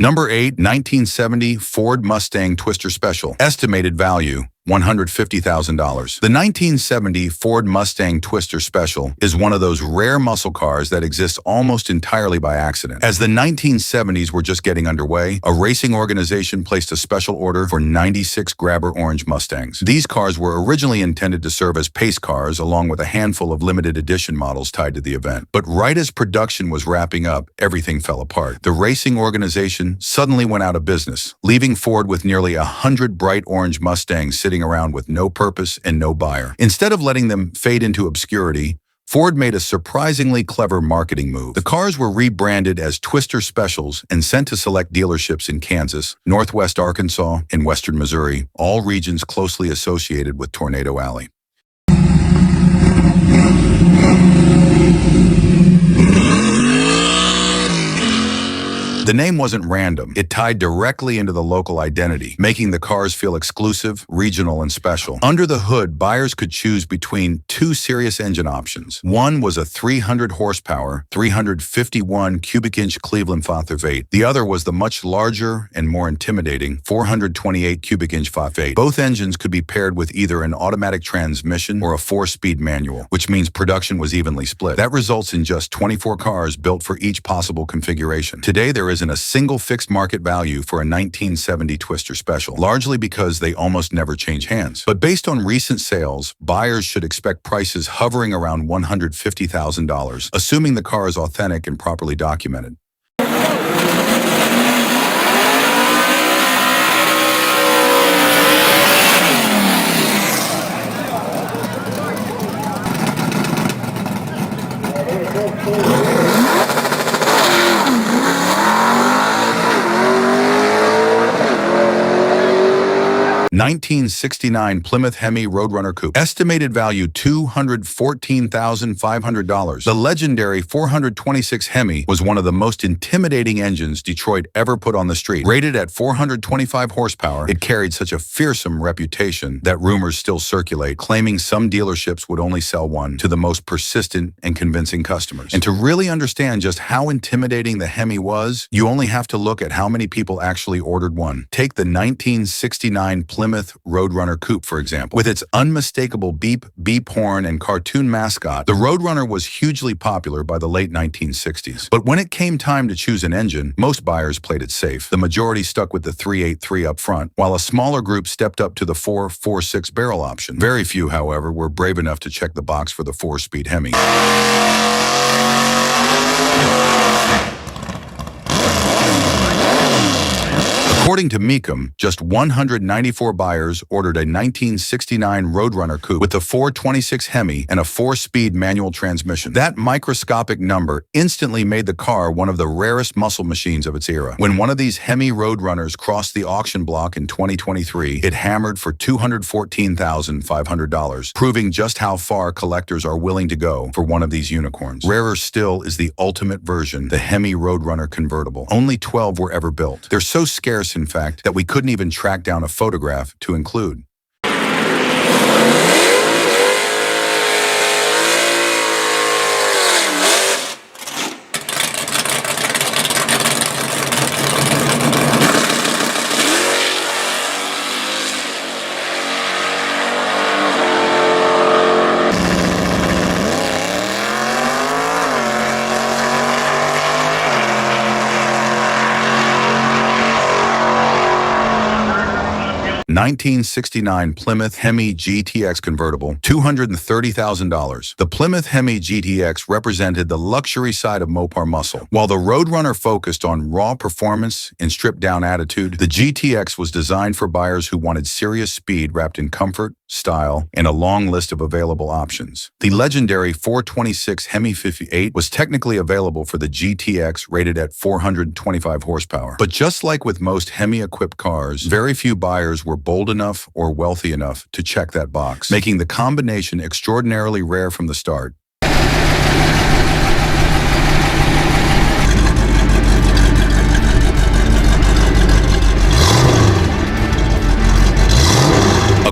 Number 8, 1970 Ford Mustang Twister Special. Estimated value, $150,000. The 1970 Ford Mustang Twister Special is one of those rare muscle cars that exists almost entirely by accident. As the 1970s were just getting underway, a racing organization placed a special order for 96 grabber orange Mustangs. These cars were originally intended to serve as pace cars along with a handful of limited edition models tied to the event. But right as production was wrapping up, everything fell apart. The racing organization suddenly went out of business, leaving Ford with nearly 100 bright orange Mustangs sitting around with no purpose and no buyer. Instead of letting them fade into obscurity, Ford made a surprisingly clever marketing move. The cars were rebranded as Twister Specials and sent to select dealerships in Kansas, Northwest Arkansas, and Western Missouri, all regions closely associated with Tornado Alley. The name wasn't random. It tied directly into the local identity, making the cars feel exclusive, regional, and special. Under the hood, buyers could choose between two serious engine options. One was a 300 horsepower, 351 cubic inch Cleveland 5.8. The other was the much larger and more intimidating 428 cubic inch 5.8. Both engines could be paired with either an automatic transmission or a 4-speed manual, which means production was evenly split. That results in just 24 cars built for each possible configuration. Today, there isn't a single fixed market value for a 1970 Twister Special, largely because they almost never change hands. But based on recent sales, buyers should expect prices hovering around $150,000, assuming the car is authentic and properly documented. (1969) Plymouth Hemi Roadrunner Coupe. Estimated value $214,500. The legendary 426 Hemi was one of the most intimidating engines Detroit ever put on the street. Rated at 425 horsepower, it carried such a fearsome reputation that rumors still circulate, claiming some dealerships would only sell one to the most persistent and convincing customers. And to really understand just how intimidating the Hemi was, you only have to look at how many people actually ordered one. Take the 1969 Plymouth Roadrunner Coupe, for example. With its unmistakable beep, beep horn, and cartoon mascot, the Roadrunner was hugely popular by the late 1960s. But when it came time to choose an engine, most buyers played it safe. The majority stuck with the 383 up front, while a smaller group stepped up to the 4.46 barrel option. Very few, however, were brave enough to check the box for the 4-speed Hemi. According to Mecum, just 194 buyers ordered a 1969 Roadrunner Coupe with a 426 Hemi and a 4-speed manual transmission. That microscopic number instantly made the car one of the rarest muscle machines of its era. When one of these Hemi Roadrunners crossed the auction block in 2023, it hammered for $214,500, proving just how far collectors are willing to go for one of these unicorns. Rarer still is the ultimate version, the Hemi Roadrunner Convertible. Only 12 were ever built. They're so scarce, in fact, that we couldn't even track down a photograph to include. (1969) Plymouth Hemi GTX Convertible, $230,000. The Plymouth Hemi GTX represented the luxury side of Mopar muscle. While the Roadrunner focused on raw performance and stripped-down attitude, the GTX was designed for buyers who wanted serious speed wrapped in comfort, style, and a long list of available options. The legendary 426 Hemi 58 was technically available for the GTX, rated at 425 horsepower. But just like with most Hemi-equipped cars, very few buyers were bold enough or wealthy enough to check that box, making the combination extraordinarily rare from the start.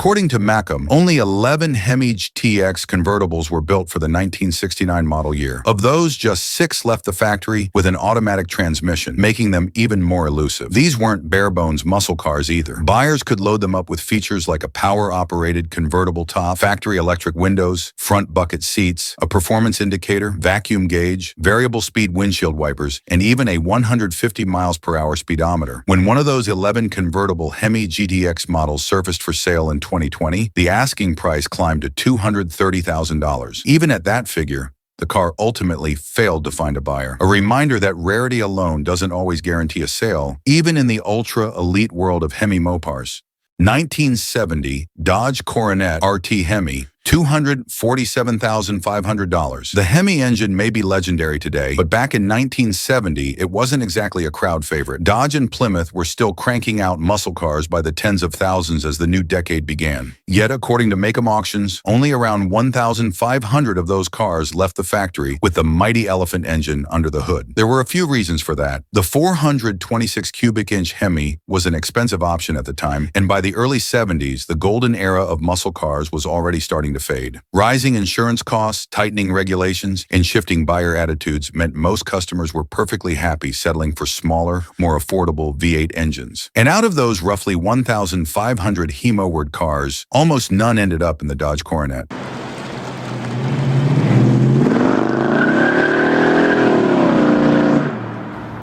According to Macam, only 11 Hemi TX convertibles were built for the 1969 model year. Of those, just 6 left the factory with an automatic transmission, making them even more elusive. These weren't bare-bones muscle cars either. Buyers could load them up with features like a power-operated convertible top, factory electric windows, front bucket seats, a performance indicator, vacuum gauge, variable speed windshield wipers, and even a 150 miles per hour speedometer. When one of those 11 convertible Hemi GTX models surfaced for sale in 2020, the asking price climbed to $230,000. Even at that figure, the car ultimately failed to find a buyer. A reminder that rarity alone doesn't always guarantee a sale, even in the ultra-elite world of Hemi Mopars. 1970 Dodge Coronet RT Hemi, $247,500. The Hemi engine may be legendary today, but back in 1970, it wasn't exactly a crowd favorite. Dodge and Plymouth were still cranking out muscle cars by the tens of thousands as the new decade began. Yet, according to Macam Auctions, only around 1,500 of those cars left the factory with the mighty elephant engine under the hood. There were a few reasons for that. The 426 cubic inch Hemi was an expensive option at the time, and by the early 70s, the golden era of muscle cars was already starting to fade. Rising insurance costs, tightening regulations, and shifting buyer attitudes meant most customers were perfectly happy settling for smaller, more affordable V8 engines. And out of those roughly 1,500 Hemo-word cars, almost none ended up in the Dodge Coronet.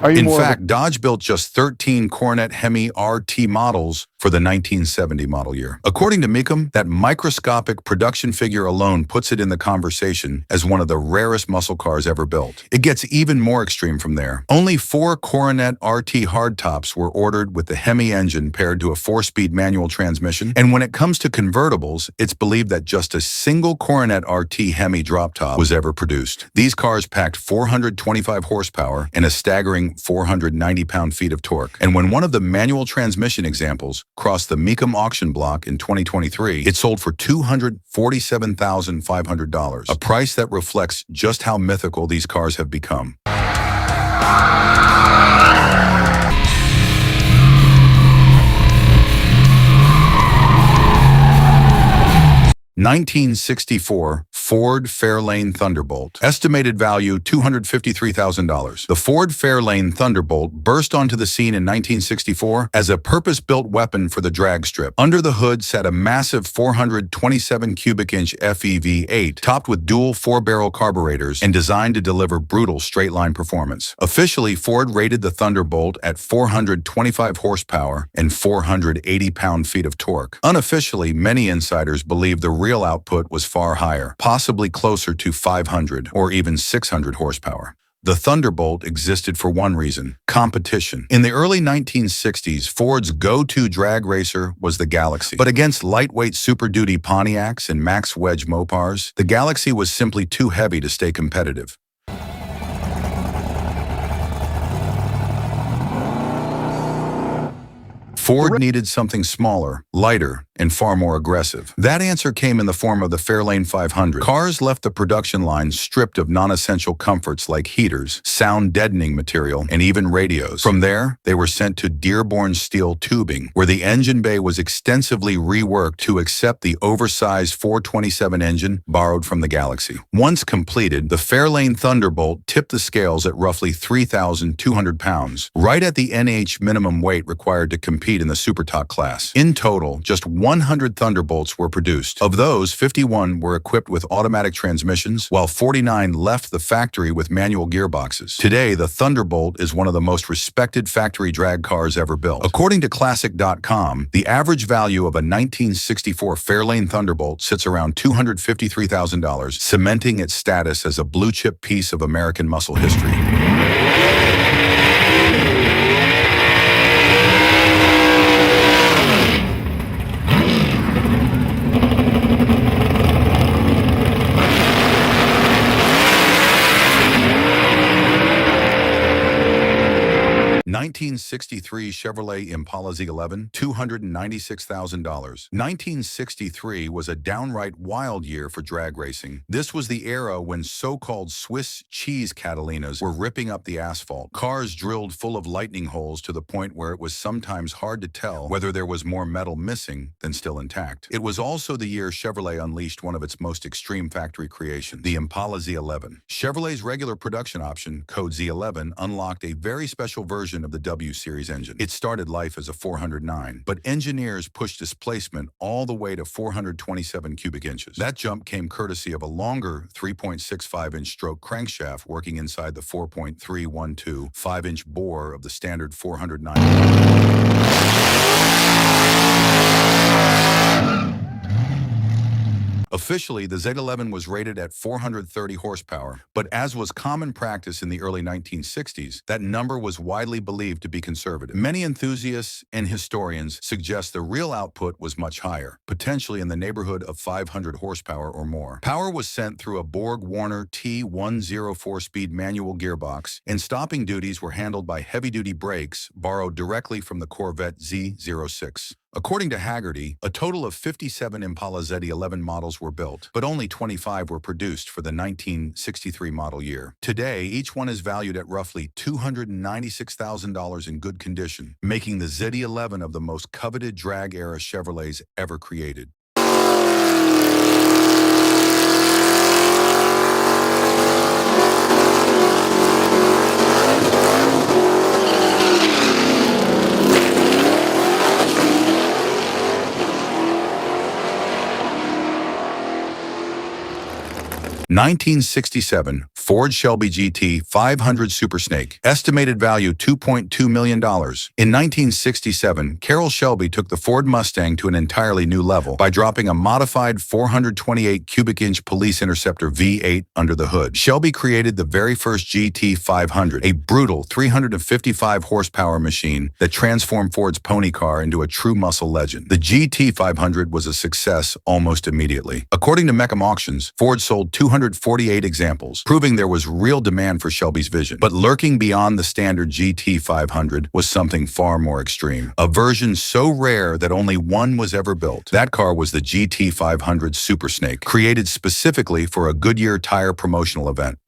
In fact, Dodge built just 13 Coronet Hemi RT models for the 1970 model year. According to Macam, that microscopic production figure alone puts it in the conversation as one of the rarest muscle cars ever built. It gets even more extreme from there. Only 4 Coronet RT hardtops were ordered with the Hemi engine paired to a 4-speed manual transmission, and when it comes to convertibles, it's believed that just a single Coronet RT Hemi drop top was ever produced. These cars packed 425 horsepower and a staggering 490 pound-feet of torque. And when one of the manual transmission examples crossed the Macam auction block in 2023, it sold for $247,500, a price that reflects just how mythical these cars have become. 1964 Ford Fairlane Thunderbolt. Estimated value $253,000. The Ford Fairlane Thunderbolt burst onto the scene in 1964 as a purpose-built weapon for the drag strip. Under the hood sat a massive 427 cubic inch FEV8 topped with dual 4-barrel carburetors and designed to deliver brutal straight-line performance. Officially, Ford rated the Thunderbolt at 425 horsepower and 480 pound-feet of torque. Unofficially, many insiders believe the real output was far higher, possibly closer to 500 or even 600 horsepower. The Thunderbolt existed for one reason: competition. In the early 1960s, Ford's go-to drag racer was the Galaxy. But against lightweight Super Duty Pontiacs and max wedge Mopars, the Galaxy was simply too heavy to stay competitive. Ford needed something smaller, lighter, and far more aggressive. That answer came in the form of the Fairlane 500. Cars left the production line stripped of non-essential comforts like heaters, sound-deadening material, and even radios. From there, they were sent to Dearborn steel tubing, where the engine bay was extensively reworked to accept the oversized 427 engine borrowed from the Galaxy. Once completed, the Fairlane Thunderbolt tipped the scales at roughly 3,200 pounds, right at the NH minimum weight required to compete in the Supertalk class. In total, just 100 Thunderbolts were produced. Of those, 51 were equipped with automatic transmissions, while 49 left the factory with manual gearboxes. Today, the Thunderbolt is one of the most respected factory drag cars ever built. According to Classic.com, the average value of a 1964 Fairlane Thunderbolt sits around $253,000, cementing its status as a blue-chip piece of American muscle history. 1963 Chevrolet Impala Z11, $296,000. 1963 was a downright wild year for drag racing. This was the era when so-called Swiss cheese Catalinas were ripping up the asphalt. Cars drilled full of lightning holes to the point where it was sometimes hard to tell whether there was more metal missing than still intact. It was also the year Chevrolet unleashed one of its most extreme factory creations, the Impala Z11. Chevrolet's regular production option, code Z11, unlocked a very special version of the W Series engine. It started life as a 409, but engineers pushed displacement all the way to 427 cubic inches. That jump came courtesy of a longer 3.65-inch stroke crankshaft working inside the 4.312 5-inch bore of the standard 409. Officially, the Z11 was rated at 430 horsepower, but as was common practice in the early 1960s, that number was widely believed to be conservative. Many enthusiasts and historians suggest the real output was much higher, potentially in the neighborhood of 500 horsepower or more. Power was sent through a Borg-Warner T104-speed manual gearbox, and stopping duties were handled by heavy-duty brakes borrowed directly from the Corvette Z06. According to Haggerty, a total of 57 Impala Z11 models were built, but only 25 were produced for the 1963 model year. Today, each one is valued at roughly $296,000 in good condition, making the Z11 of the most coveted drag-era Chevrolets ever created. 1967 Ford Shelby GT500 Super Snake. Estimated value $2.2 million. In 1967, Carroll Shelby took the Ford Mustang to an entirely new level by dropping a modified 428 cubic inch Police Interceptor V8 under the hood. Shelby created the very first GT500, a brutal 355 horsepower machine that transformed Ford's pony car into a true muscle legend. The GT500 was a success almost immediately. According to Meckham Auctions, Ford sold 248 examples, proving there was real demand for Shelby's vision. But lurking beyond the standard GT500 was something far more extreme. A version so rare that only one was ever built. That car was the GT500 Super Snake, created specifically for a Goodyear tire promotional event.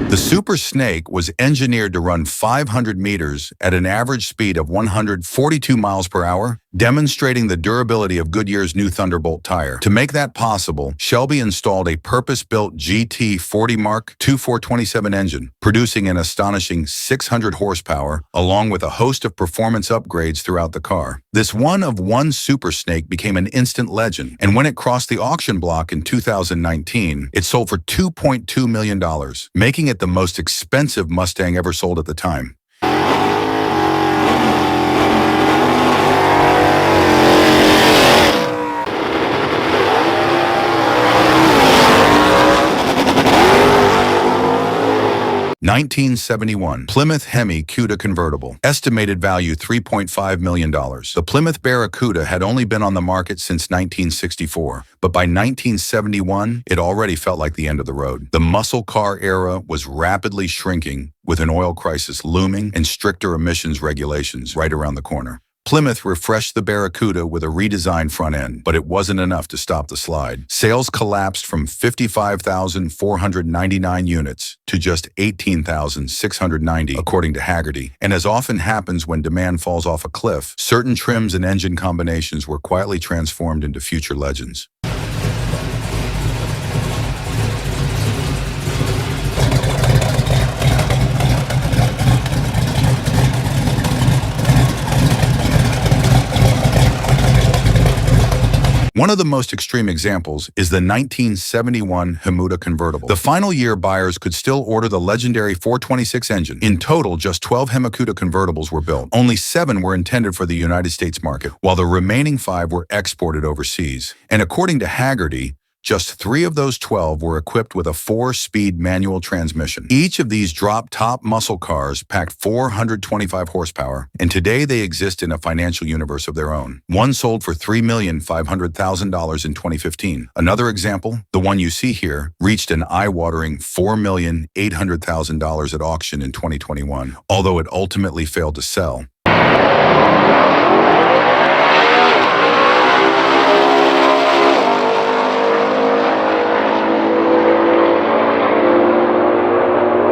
The Super Snake was engineered to run 500 meters at an average speed of 142 miles per hour, demonstrating the durability of Goodyear's new Thunderbolt tire. To make that possible, Shelby installed a purpose-built GT40 Mark II 427 engine, producing an astonishing 600 horsepower, along with a host of performance upgrades throughout the car. This one-of-one Super Snake became an instant legend, and when it crossed the auction block in 2019, it sold for $2.2 million, making it the most expensive Mustang ever sold at the time. 1971 Plymouth Hemi Cuda Convertible. Estimated value $3.5 million. The Plymouth Barracuda had only been on the market since 1964, but by 1971, it already felt like the end of the road. The muscle car era was rapidly shrinking, with an oil crisis looming and stricter emissions regulations right around the corner. Plymouth refreshed the Barracuda with a redesigned front end, but it wasn't enough to stop the slide. Sales collapsed from 55,499 units to just 18,690, according to Haggerty. And as often happens when demand falls off a cliff, certain trims and engine combinations were quietly transformed into future legends. One of the most extreme examples is the 1971 Hemi Cuda Convertible. The final year, buyers could still order the legendary 426 engine. In total, just 12 Hemi Cuda convertibles were built. Only 7 were intended for the United States market, while the remaining 5 were exported overseas. And according to Haggerty, Just 3 of those 12 were equipped with a 4-speed manual transmission. Each of these drop-top muscle cars packed 425 horsepower, and today they exist in a financial universe of their own. One sold for $3,500,000 in 2015. Another example, the one you see here, reached an eye-watering $4,800,000 at auction in 2021, although it ultimately failed to sell.